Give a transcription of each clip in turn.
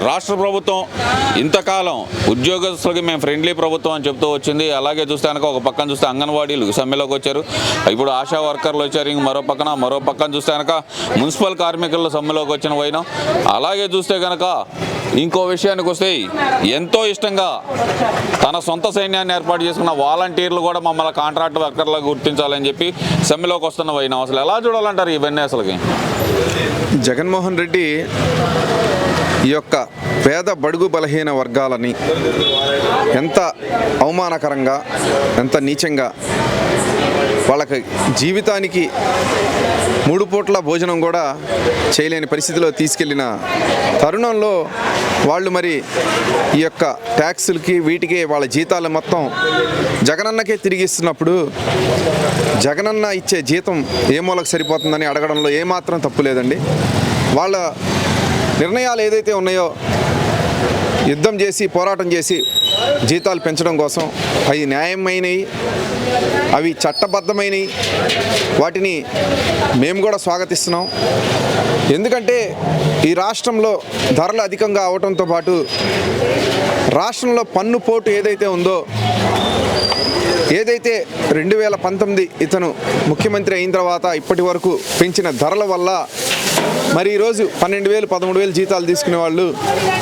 రాష్ట్ర ప్రభుత్వం ఇంతకాలం ఉద్యోగస్తులకి మేము ఫ్రెండ్లీ ప్రభుత్వం అని చెప్తూ వచ్చింది. అలాగే చూస్తే కనుక ఒక పక్కన చూస్తే అంగన్వాడీలు సమ్మెలోకి వచ్చారు, ఇప్పుడు ఆశా వర్కర్లు వచ్చారు. ఇంక మరో పక్కన చూస్తే కనుక మున్సిపల్ కార్మికులు సమ్మెలోకి వచ్చిన పోయినాం. అలాగే చూస్తే కనుక ఇంకో విషయానికి వస్తే ఎంతో ఇష్టంగా తన సొంత సైన్యాన్ని ఏర్పాటు చేసుకున్న వాలంటీర్లు కూడా మమ్మల్ని కాంట్రాక్ట్ వర్కర్లుగా గుర్తించాలని చెప్పి సమ్మెలోకి వస్తున్న పోయినాం. అసలు ఎలా చూడాలంటారు ఇవన్నీ? అసలుకి జగన్మోహన్ రెడ్డి ఈ యొక్క పేద బడుగు బలహీన వర్గాలని ఎంత అవమానకరంగా, ఎంత నీచంగా, వాళ్ళకి జీవితానికి 3 పూట్ల భోజనం కూడా చేయలేని పరిస్థితిలో తీసుకెళ్లిన తరుణంలో వాళ్ళు మరి ఈ యొక్క ట్యాక్సులకి వీటికి వాళ్ళ జీతాలు మొత్తం జగనన్నకే తిరిగిస్తున్నప్పుడు జగనన్న ఇచ్చే జీతం ఏ మూలకు సరిపోతుందని అడగడంలో ఏమాత్రం తప్పు లేదండి. వాళ్ళ నిర్ణయాలు ఏదైతే ఉన్నాయో యుద్ధం చేసి పోరాటం చేసి జీతాలు పెంచడం కోసం అవి న్యాయమైనవి, అవి చట్టబద్ధమైనవి, వాటిని మేము కూడా స్వాగతిస్తున్నాం. ఎందుకంటే ఈ రాష్ట్రంలో ధరలు అధికంగా అవడంతో పాటు రాష్ట్రంలో పన్ను పోటు ఏదైతే ఉందో, ఏదైతే 2019 ఇతను ముఖ్యమంత్రి అయిన తర్వాత ఇప్పటి వరకు పెంచిన ధరల వల్ల మరి ఈరోజు 12,000 13,000 జీతాలు తీసుకునే వాళ్ళు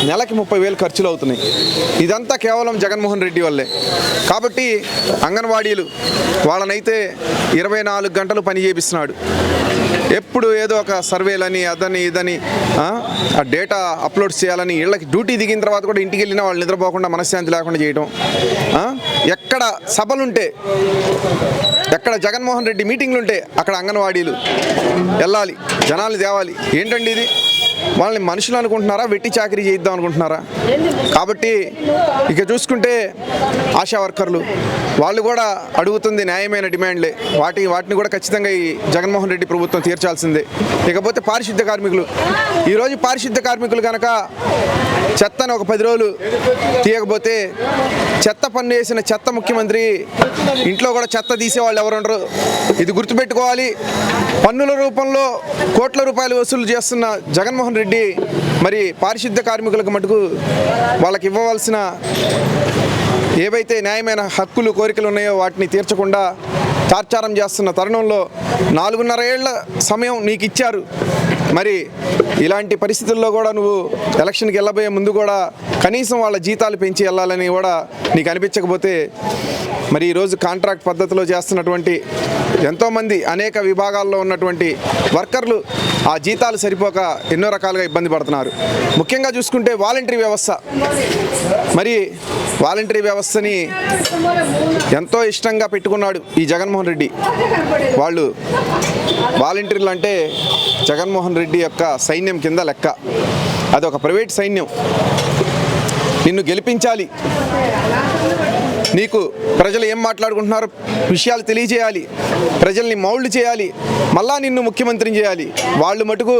నెలకి 30,000 ఖర్చులు అవుతున్నాయి. ఇదంతా కేవలం జగన్మోహన్ రెడ్డి వల్లే. కాబట్టి అంగన్వాడీలు వాళ్ళనైతే 24 గంటలు పని చేపిస్తున్నాడు. ఎప్పుడు ఏదో ఒక సర్వేలని అదని ఇదని ఆ డేటా అప్లోడ్ చేయాలని, ఇళ్ళకి డ్యూటీ దిగిన తర్వాత కూడా ఇంటికి వెళ్ళినా వాళ్ళు నిద్రపోకుండా మనశ్శాంతి లేకుండా చేయడం. ఎక్కడ సభలుంటే, ఎక్కడ జగన్మోహన్ రెడ్డి మీటింగ్లు ఉంటే అక్కడ అంగన్వాడీలు వెళ్ళాలి, జనాలు తేవాలి. ఏంటండి ఇది? వాళ్ళని మనుషులు అనుకుంటున్నారా, వెట్టి చాకరీ చేయిద్దాం అనుకుంటున్నారా? కాబట్టి ఇక చూసుకుంటే ఆశా వర్కర్లు వాళ్ళు కూడా అడుగుతుంది న్యాయమైన డిమాండ్లే. వాటిని కూడా ఖచ్చితంగా ఈ జగన్మోహన్ రెడ్డి ప్రభుత్వం తీర్చాల్సిందే. ఇకపోతే పారిశుద్ధ్య కార్మికులు, ఈరోజు పారిశుద్ధ్య కార్మికులు కనుక చెత్తను ఒక 10 రోజులు తీయకపోతే చెత్త పన్ను వేసిన చెత్త ముఖ్యమంత్రి ఇంట్లో కూడా చెత్త తీసేవాళ్ళు ఎవరు ఉండరు. ఇది గుర్తుపెట్టుకోవాలి. పన్నుల రూపంలో కోట్ల రూపాయలు వసూలు చేస్తున్న జగన్మోహన్ రెడ్డి మరి పారిశుద్ధ్య కార్మికులకు మటుకు వాళ్ళకి ఇవ్వవలసిన ఏవైతే న్యాయమైన హక్కులు కోరికలు ఉన్నాయో వాటిని తీర్చకుండా తార్చారం చేస్తున్న తరుణంలో 4.5 ఏళ్ల సమయం నీకు ఇచ్చారు. మరి ఇలాంటి పరిస్థితుల్లో కూడా నువ్వు ఎలక్షన్కి వెళ్ళబోయే ముందు కూడా కనీసం వాళ్ళ జీతాలు పెంచి వెళ్ళాలని కూడా నీకు అనిపించకపోతే మరి ఈరోజు కాంట్రాక్ట్ పద్ధతిలో చేస్తున్నటువంటి ఎంతోమంది అనేక విభాగాల్లో ఉన్నటువంటి వర్కర్లు ఆ జీతాలు సరిపోక ఎన్నో రకాలుగా ఇబ్బంది పడుతున్నారు. ముఖ్యంగా చూసుకుంటే వాలంటరీ వ్యవస్థ, మరి వాలంటరీ వ్యవస్థని ఎంతో ఇష్టంగా పెట్టుకున్నాడు ఈ జగన్మోహన్ రెడ్డి. వాళ్ళు వాలంటీర్లు అంటే జగన్మోహన్ రెడ్డి యొక్క సైన్యం కింద లెక్క. అదొక ప్రైవేట్ సైన్యం. నిన్ను గెలిపించాలి, నీకు ప్రజలు ఏం మాట్లాడుకుంటున్నారో విషయాలు తెలియజేయాలి, ప్రజల్ని మౌల్డ్ చేయాలి, మళ్ళా నిన్ను ముఖ్యమంత్రిని చేయాలి. వాళ్ళు మటుకు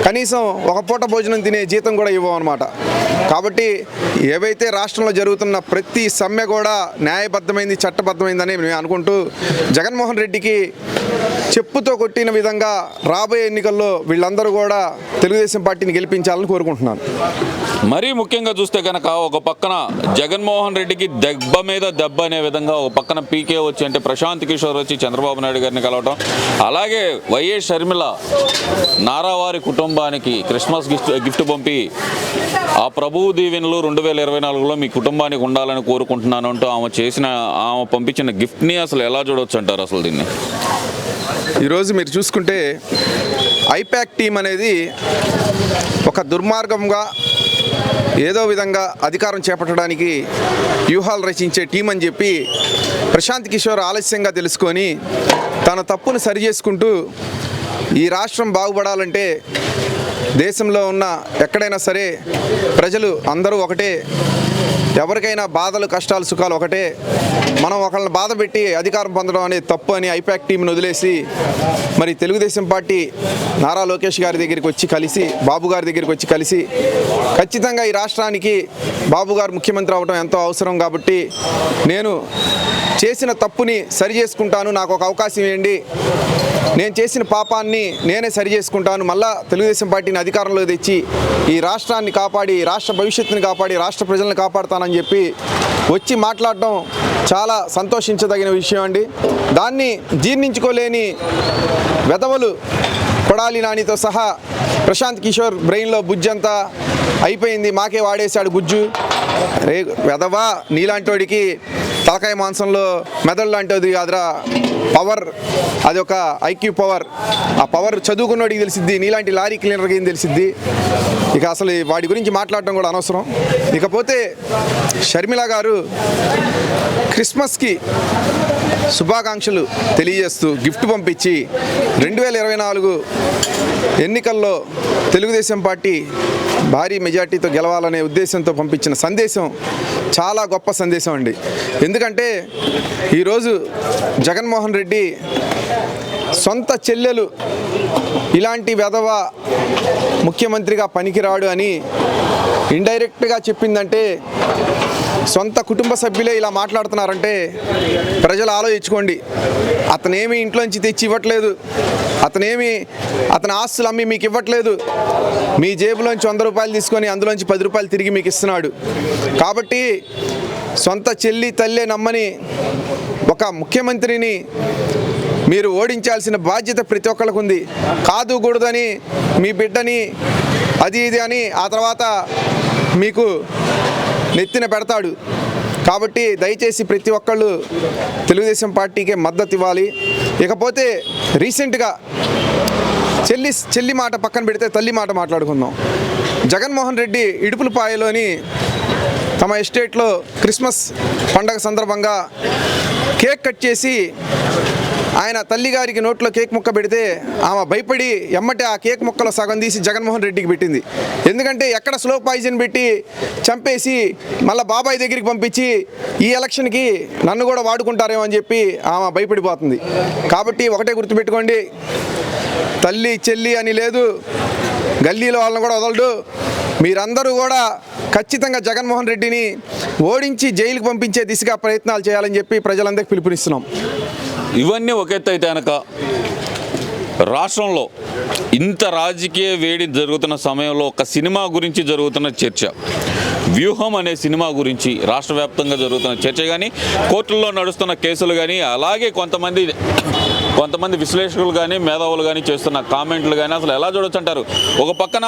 కనీసం ఒక పూట భోజనం తినే జీతం కూడా ఇవ్వమన్నమాట. కాబట్టి ఏవైతే రాష్ట్రంలో జరుగుతున్న ప్రతి సమ్మె కూడా న్యాయబద్ధమైంది, చట్టబద్ధమైందని మేము అనుకుంటూ జగన్మోహన్ రెడ్డికి చెప్పుతో కొట్టిన విధంగా రాబోయే ఎన్నికల్లో వీళ్ళందరూ కూడా తెలుగుదేశం పార్టీని గెలిపించాలని కోరుకుంటున్నాను. మరీ ముఖ్యంగా చూస్తే కనుక ఒక పక్కన జగన్మోహన్ రెడ్డికి దెబ్బ మీద దెబ్బ అనే విధంగా ఒక పక్కన పీకే వచ్చి అంటే ప్రశాంత్ కిషోర్ వచ్చి చంద్రబాబు నాయుడు గారిని కలవటం, అలాగే వైఎస్ షర్మిల నారావారి కుటుంబానికి క్రిస్మస్ గిఫ్ట్ పంపి ఆ ప్రభువు దీవెనలు 2024లో మీ కుటుంబానికి ఉండాలని కోరుకుంటున్నాను అంటూ ఆమె పంపించిన గిఫ్ట్ని అసలు ఎలా చూడవచ్చు అంటారు అసలు దీన్ని? ఈరోజు మీరు చూసుకుంటే ఐపాక్ టీం అనేది ఒక దుర్మార్గంగా ఏదో విధంగా అధికారం చేపట్టడానికి వ్యూహాలు రచించే టీం అని చెప్పి ప్రశాంత్ కిషోర్ ఆలస్యంగా తెలుసుకొని తన తప్పును సరిచేసుకుంటూ ఈ రాష్ట్రం బాగుపడాలంటే దేశంలో ఉన్న ఎక్కడైనా సరే ప్రజలు అందరూ ఒకటే, ఎవరికైనా బాధలు కష్టాలు సుఖాలు ఒకటే, మనం ఒకళ్ళని బాధ పెట్టి అధికారం పొందడం అనేది తప్పు అని ఐపాక్ టీంని వదిలేసి మరి తెలుగుదేశం పార్టీ నారా లోకేష్ గారి దగ్గరికి వచ్చి కలిసి, బాబు గారి దగ్గరికి వచ్చి కలిసి ఖచ్చితంగా ఈ రాష్ట్రానికి బాబు గారు ముఖ్యమంత్రి అవ్వడం ఎంతో అవసరం కాబట్టి నేను చేసిన తప్పుని సరి చేసుకుంటాను, నాకు ఒక అవకాశం ఇవ్వండి, నేను చేసిన పాపాన్ని నేనే సరి చేసుకుంటాను, మళ్ళా తెలుగుదేశం పార్టీని అధికారంలో తెచ్చి ఈ రాష్ట్రాన్ని కాపాడి, రాష్ట్ర భవిష్యత్తుని కాపాడి, రాష్ట్ర ప్రజలను కాపాడుతానని చెప్పి వచ్చి మాట్లాడటం చాలా సంతోషించదగిన విషయం అండి. దాన్ని జీర్ణించుకోలేని వెధవలు కొడాలి నానితో సహా ప్రశాంత్ కిషోర్ బ్రెయిన్లో బుజ్జంతా అయిపోయింది, మాకే వాడేశాడు గుజ్జు, రే వెధవా, నీలాంటి వాడికి తలకాయ మాంసంలో మెదడు లాంటిది కాదురా పవర్, అది ఒక ఐక్యూ పవర్, ఆ పవర్ చదువుకున్నవాడికి తెలిసిద్ది, నీలాంటి లారీ క్లీనర్కి ఏం తెలిసిద్ది. ఇక అసలు వాడి గురించి మాట్లాడటం కూడా అనవసరం. ఇకపోతే షర్మిల గారు క్రిస్మస్కి శుభాకాంక్షలు తెలియజేస్తూ గిఫ్ట్ పంపించి 2024 ఎన్నికల్లో తెలుగుదేశం పార్టీ భారీ మెజార్టీతో గెలవాలనే ఉద్దేశంతో పంపించిన సందేశం చాలా గొప్ప సందేశం అండి. ఎందుకంటే ఈరోజు జగన్మోహన్ రెడ్డి సొంత చెల్లెలు ఇలాంటి వెధవ ముఖ్యమంత్రిగా పనికిరాడు అని ఇండైరెక్ట్గా చెప్పిందంటే, సొంత కుటుంబ సభ్యులే ఇలా మాట్లాడుతున్నారంటే ప్రజలు ఆలోచించుకోండి. అతనేమి ఇంట్లోంచి తెచ్చి ఇవ్వట్లేదు, అతని ఆస్తులు అమ్మి మీకు ఇవ్వట్లేదు, మీ జేబులోంచి 100 రూపాయలు తీసుకొని అందులోంచి 10 రూపాయలు తిరిగి మీకు ఇస్తున్నాడు. కాబట్టి సొంత చెల్లి తల్లే నమ్మని ఒక ముఖ్యమంత్రిని మీరు ఓడించాల్సిన బాధ్యత ప్రతి ఒక్కరికి ఉంది. కాదు కూడదని మీ బిడ్డని అది ఇది అని ఆ తర్వాత మీకు నెత్తిన పెడతాడు. కాబట్టి దయచేసి ప్రతి ఒక్కళ్ళు తెలుగుదేశం పార్టీకే మద్దతు ఇవ్వాలి. ఇకపోతే రీసెంట్గా చెల్లి మాట పక్కన పెడితే తల్లి మాట మాట్లాడుకుందాం. జగన్మోహన్ రెడ్డి ఇడుపులపాయలోని తమ ఎస్టేట్లో క్రిస్మస్ పండగ సందర్భంగా కేక్ కట్ చేసి ఆయన తల్లిగారికి నోట్లో కేక్ ముక్క పెడితే ఆమె భయపడి ఎమ్మటే ఆ కేక్ ముక్కలో సగం తీసి జగన్మోహన్ రెడ్డికి పెట్టింది. ఎందుకంటే ఎక్కడ స్లో పాయిజన్ పెట్టి చంపేసి మళ్ళీ బాబాయ్ దగ్గరికి పంపించి ఈ ఎలక్షన్కి నన్ను కూడా వాడుకుంటారేమో అని చెప్పి ఆమె భయపడిపోతుంది. కాబట్టి ఒకటే గుర్తుపెట్టుకోండి, తల్లి చెల్లి అని లేదు, గల్లీలో వాళ్ళని కూడా వదలడు. మీరందరూ కూడా ఖచ్చితంగా జగన్మోహన్ రెడ్డిని ఓడించి జైలుకు పంపించే దిశగా ప్రయత్నాలు చేయాలని చెప్పి ప్రజలందరికీ పిలుపునిస్తున్నాం. ఇవన్నీ ఒక ఎత్తు అయితే కనుక రాష్ట్రంలో ఇంత రాజకీయ వేడి జరుగుతున్న సమయంలో ఒక సినిమా గురించి జరుగుతున్న చర్చ, వ్యూహం అనే సినిమా గురించి రాష్ట్ర వ్యాప్తంగా జరుగుతున్న చర్చ కానీ, కోర్టుల్లో నడుస్తున్న కేసులు కానీ, అలాగే కొంతమంది విశ్లేషకులు కానీ మేధావులు కానీ చేస్తున్న కామెంట్లు కానీ అసలు ఎలా చూడొచ్చు అంటారు. ఒక పక్కన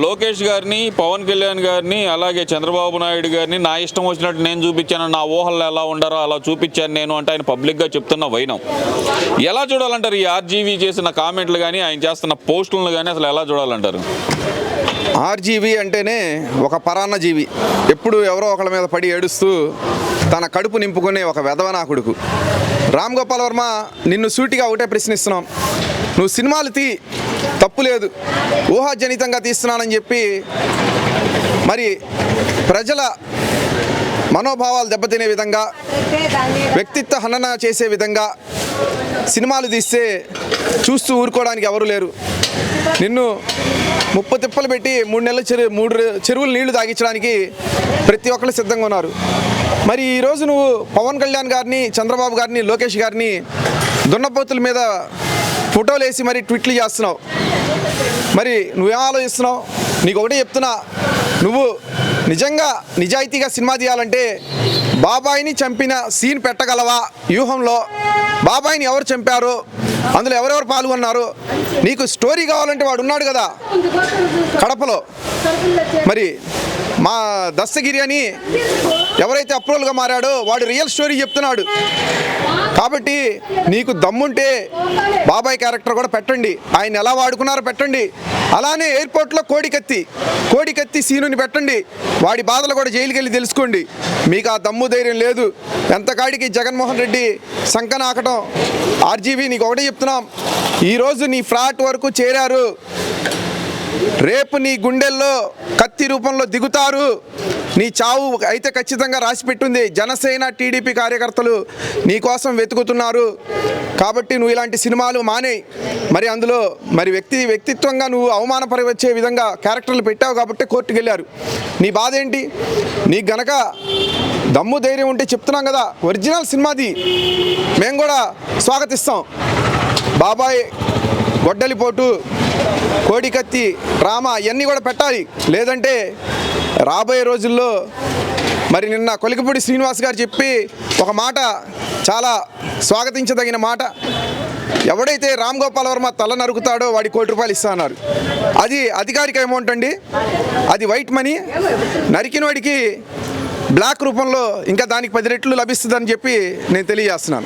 లోకేష్ గారిని, పవన్ కళ్యాణ్ గారిని, అలాగే చంద్రబాబు నాయుడు గారిని నా ఇష్టం వచ్చినట్టు నేను చూపించాను, నా ఊహల్లో ఎలా ఉండారో అలా చూపించాను నేను అంటే ఆయన పబ్లిక్గా చెప్తున్న వైనం ఎలా చూడాలంటారు? ఈ ఆర్జీవీ చేసిన కామెంట్లు కానీ, ఆయన చేస్తున్న పోస్టులను కానీ అసలు ఎలా చూడాలంటారు? ఆర్జీవీ అంటేనే ఒక పరాన్న జీవి, ఎప్పుడు ఎవరో ఒకళ్ళ మీద పడి ఏడుస్తూ తన కడుపు నింపుకునే ఒక వెధవనా కొడుకు. రామ్ గోపాల్ వర్మ, నిన్ను సూటిగా ఒకటే ప్రశ్నిస్తున్నాం, నువ్వు సినిమాలు తప్పు లేదు, ఊహాజనితంగా తీస్తున్నానని చెప్పి మరి ప్రజల మనోభావాలు దెబ్బతినే విధంగా, వ్యక్తిత్వ హనన చేసే విధంగా సినిమాలు తీస్తే చూస్తూ ఊరుకోవడానికి ఎవరు లేరు. నిన్ను 30 తిప్పలు పెట్టి 3 నెలల చెరువులు నీళ్లు తాగించడానికి ప్రతి ఒక్కరు సిద్ధంగా ఉన్నారు. మరి ఈరోజు నువ్వు పవన్ కళ్యాణ్ గారిని, చంద్రబాబు గారిని, లోకేష్ గారిని దున్నపోతుల మీద ఫోటోలు వేసి మరి ట్వీట్లు చేస్తున్నావు. మరి నువ్వేం ఆలోచిస్తున్నావు? నీకు ఒకటే చెప్తున్నా, నువ్వు నిజంగా నిజాయితీగా సినిమా తీయాలంటే బాబాయిని చంపిన సీన్ పెట్టగలవా? వ్యూహంలో బాబాయిని ఎవరు చంపారు, అందులో ఎవరెవరు పాల్గొన్నారు, నీకు స్టోరీ కావాలంటే వాడు ఉన్నాడు కదా కడపలో. మరి మా దస్తగిరి అని ఎవరైతే అప్రూవల్గా మారాడో వాడు రియల్ స్టోరీ చెప్తున్నాడు. కాబట్టి నీకు దమ్ముంటే బాబాయ్ క్యారెక్టర్ కూడా పెట్టండి, ఆయన ఎలా వాడుకున్నారో పెట్టండి. అలానే ఎయిర్పోర్ట్లో కోడికత్తి సీనుని పెట్టండి, వాడి బాధలు కూడా జైలుకి వెళ్ళి తెలుసుకోండి. మీకు ఆ దమ్ము ధైర్యం లేదు. ఎంతకాడికి జగన్మోహన్ రెడ్డి సంకనాకటం. ఆర్జీవీ నీకు ఒకటే చెప్తున్నాం, ఈరోజు నీ ఫ్లాట్ వరకు చేరారు, రేపు నీ గుండెల్లో కత్తి రూపంలో దిగుతారు. నీ చావు అయితే ఖచ్చితంగా రాసి పెట్టుంది. జనసేన టీడీపీ కార్యకర్తలు నీ కోసం వెతుకుతున్నారు కాబట్టి నువ్వు ఇలాంటి సినిమాలు మానేయి. మరి అందులో మరి వ్యక్తిత్వంగా నువ్వు అవమానపరిచే విధంగా క్యారెక్టర్లు పెట్టావు కాబట్టి కోర్టుకు వెళ్ళారు. నీ బాధ ఏంటి? నీకు గనక దమ్ము ధైర్యం ఉంటే చెప్తున్నాం కదా, ఒరిజినల్ సినిమాది మేము కూడా స్వాగతిస్తాం. బాబాయ్, గొడ్డలిపోటు, కోడికత్తి, డ్రామా ఇవన్నీ కూడా పెట్టాలి. లేదంటే రాబోయే రోజుల్లో మరి నిన్న కొలికపూడి శ్రీనివాస్ గారు చెప్పి ఒక మాట చాలా స్వాగతించదగిన మాట, ఎవడైతే రామ్ గోపాల్ వర్మ తల నరుకుతాడో వాడి ₹1 ఇస్తా అన్నారు. అది అధికారిక అమౌంట్ అండి, అది వైట్ మనీ. నరికిన వాడికి బ్లాక్ రూపంలో ఇంకా దానికి 10 రెట్లు లభిస్తుందని చెప్పి నేను తెలియజేస్తున్నాను.